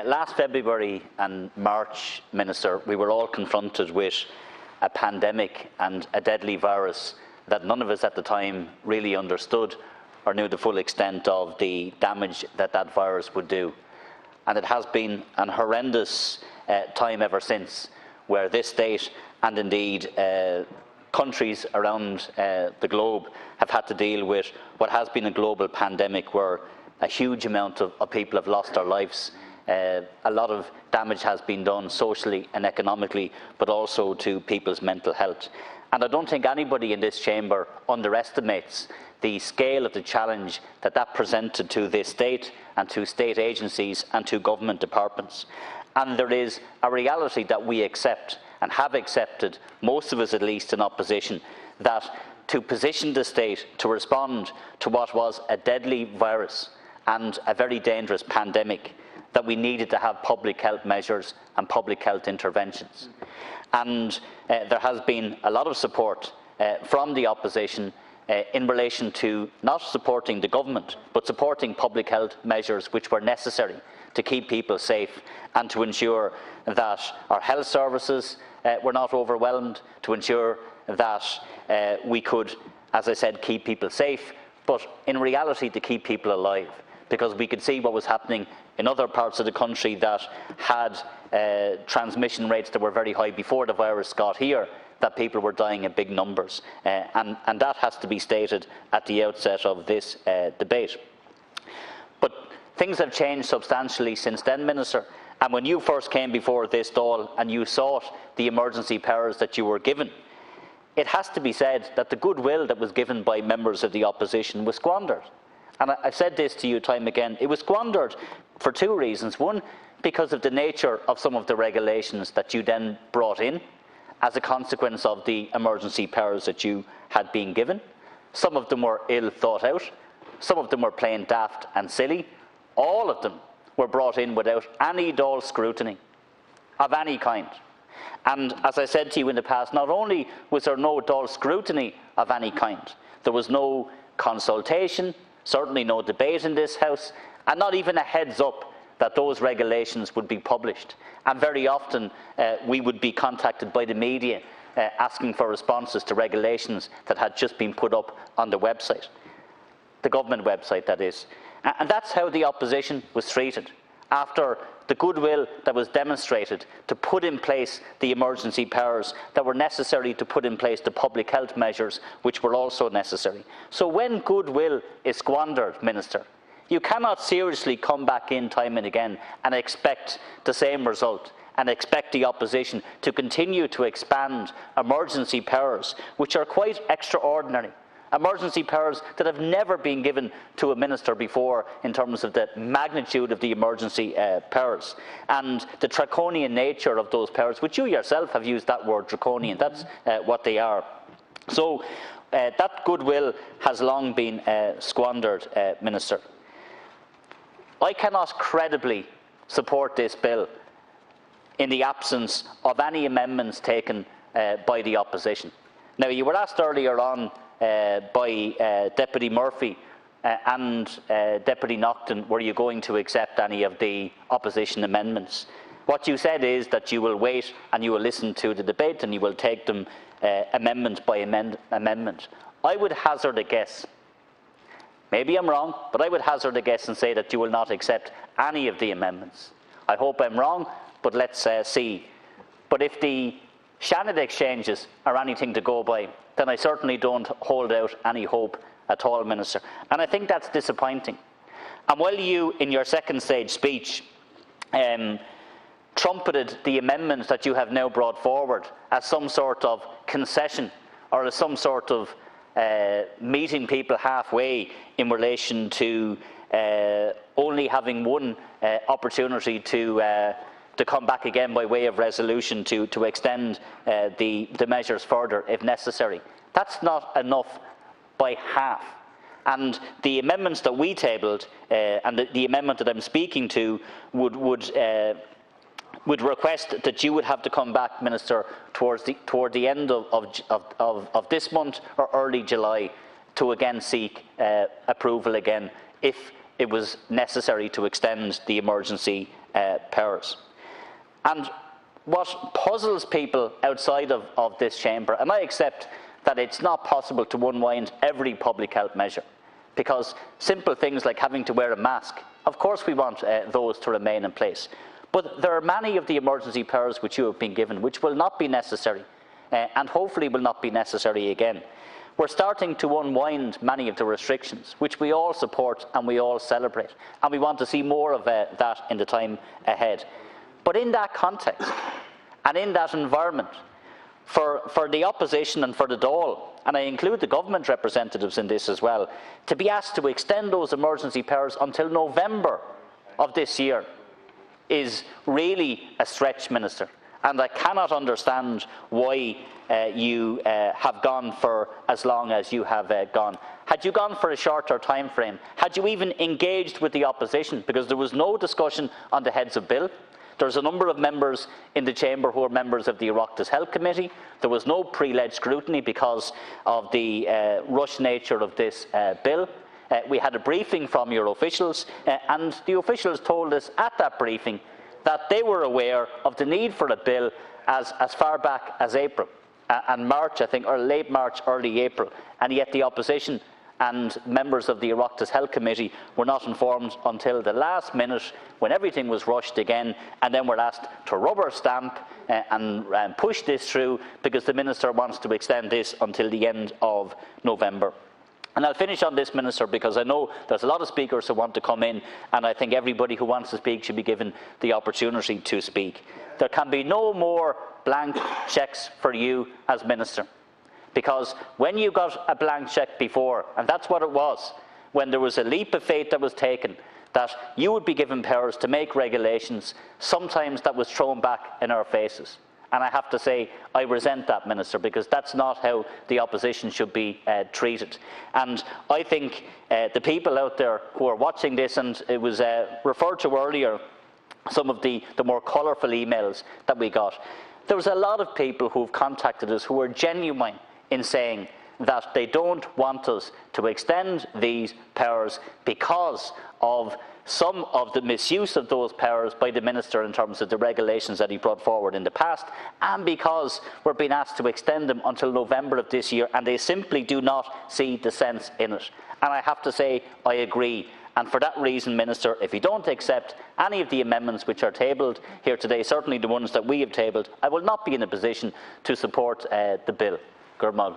Last February and March, Minister, we were all confronted with a pandemic and a deadly virus that none of us at the time really understood or knew the full extent of the damage that that virus would do. And it has been an horrendous time ever since, where this state and indeed countries around the globe have had to deal with what has been a global pandemic where a huge amount of people have lost their lives. A lot of damage has been done socially and economically, but also to people's mental health. And I don't think anybody in this chamber underestimates the scale of the challenge that that presented to this state and to state agencies and to government departments. And there is a reality that we accept and have accepted, most of us at least in opposition, that to position the state to respond to what was a deadly virus and a very dangerous pandemic, that we needed to have public health measures and public health interventions. And there has been a lot of support from the opposition in relation to not supporting the government, but supporting public health measures which were necessary to keep people safe and to ensure that our health services were not overwhelmed, to ensure that we could, as I said, keep people safe, but in reality to keep people alive. Because we could see what was happening in other parts of the country that had transmission rates that were very high before the virus got here, that people were dying in big numbers. And that has to be stated at the outset of this debate. But things have changed substantially since then, Minister. And when you first came before this Dáil and you sought the emergency powers that you were given, it has to be said that the goodwill that was given by members of the opposition was squandered. And I've said this to you time again, it was squandered for two reasons. One, because of the nature of some of the regulations that you then brought in as a consequence of the emergency powers that you had been given. Some of them were ill thought out, some of them were plain daft and silly. All of them were brought in without any Dáil scrutiny of any kind. And as I said to you in the past, not only was there no Dáil scrutiny of any kind, there was no consultation, certainly no debate in this House, and not even a heads up that those regulations would be published. And very often we would be contacted by the media asking for responses to regulations that had just been put up on the website, the government website that is. And that's how the opposition was treated, after the goodwill that was demonstrated to put in place the emergency powers that were necessary to put in place the public health measures which were also necessary. So when goodwill is squandered, Minister, you cannot seriously come back in time and again and expect the same result and expect the opposition to continue to expand emergency powers which are quite extraordinary. Emergency powers that have never been given to a minister before in terms of the magnitude of the emergency powers and the draconian nature of those powers, which you yourself have used that word, draconian. That's what they are. So that goodwill has long been squandered, Minister. I cannot credibly support this bill in the absence of any amendments taken by the opposition. Now, you were asked earlier on by Deputy Murphy and Deputy Naughton, were you going to accept any of the opposition amendments? What you said is that you will wait and you will listen to the debate and you will take them amendment by amendment. I would hazard a guess, maybe I'm wrong, but I would hazard a guess and say that you will not accept any of the amendments. I hope I'm wrong, but let's see. But if the Shannon exchanges are anything to go by, then I certainly don't hold out any hope at all, Minister. And I think that's disappointing. And while you, in your second stage speech, trumpeted the amendments that you have now brought forward as some sort of concession or as some sort of meeting people halfway in relation to only having one opportunity to come back again by way of resolution to extend the measures further if necessary. That's not enough by half. And the amendments that we tabled and the amendment that I'm speaking to would request that you would have to come back, Minister, toward the end of this month or early July to again seek approval again if it was necessary to extend the emergency powers. And what puzzles people outside of this chamber, and I accept that it's not possible to unwind every public health measure, because simple things like having to wear a mask, of course we want those to remain in place. But there are many of the emergency powers which you have been given which will not be necessary, and hopefully will not be necessary again. We're starting to unwind many of the restrictions, which we all support and we all celebrate, and we want to see more of that in the time ahead. But in that context, and in that environment, for the opposition and for the Dáil, and I include the government representatives in this as well, to be asked to extend those emergency powers until November of this year is really a stretch, Minister. And I cannot understand why you have gone for as long as you have gone. Had you gone for a shorter time frame, had you even engaged with the opposition, because there was no discussion on the heads of bill. There's a number of members in the chamber who are members of the Oireachtas Health Committee. There was no pre-led scrutiny because of the rush nature of this bill. We had a briefing from your officials, and the officials told us at that briefing that they were aware of the need for a bill as far back as April and March, I think, or late March, early April, and yet the opposition and members of the Oireachtas Health Committee were not informed until the last minute, when everything was rushed again, and then were asked to rubber stamp and push this through because the Minister wants to extend this until the end of November. And I'll finish on this, Minister, because I know there's a lot of speakers who want to come in, and I think everybody who wants to speak should be given the opportunity to speak. There can be no more blank cheques for you as Minister. Because when you got a blank cheque before, and that's what it was, when there was a leap of faith that was taken, that you would be given powers to make regulations, sometimes that was thrown back in our faces. And I have to say, I resent that, Minister, because that's not how the opposition should be treated. And I think the people out there who are watching this, and it was referred to earlier, some of the more colourful emails that we got, there was a lot of people who have contacted us who are genuine in saying that they don't want us to extend these powers because of some of the misuse of those powers by the Minister in terms of the regulations that he brought forward in the past, and because we're being asked to extend them until November of this year, and they simply do not see the sense in it. And I have to say, I agree. And for that reason, Minister, if you don't accept any of the amendments which are tabled here today, certainly the ones that we have tabled, I will not be in a position to support the bill. Gurmad.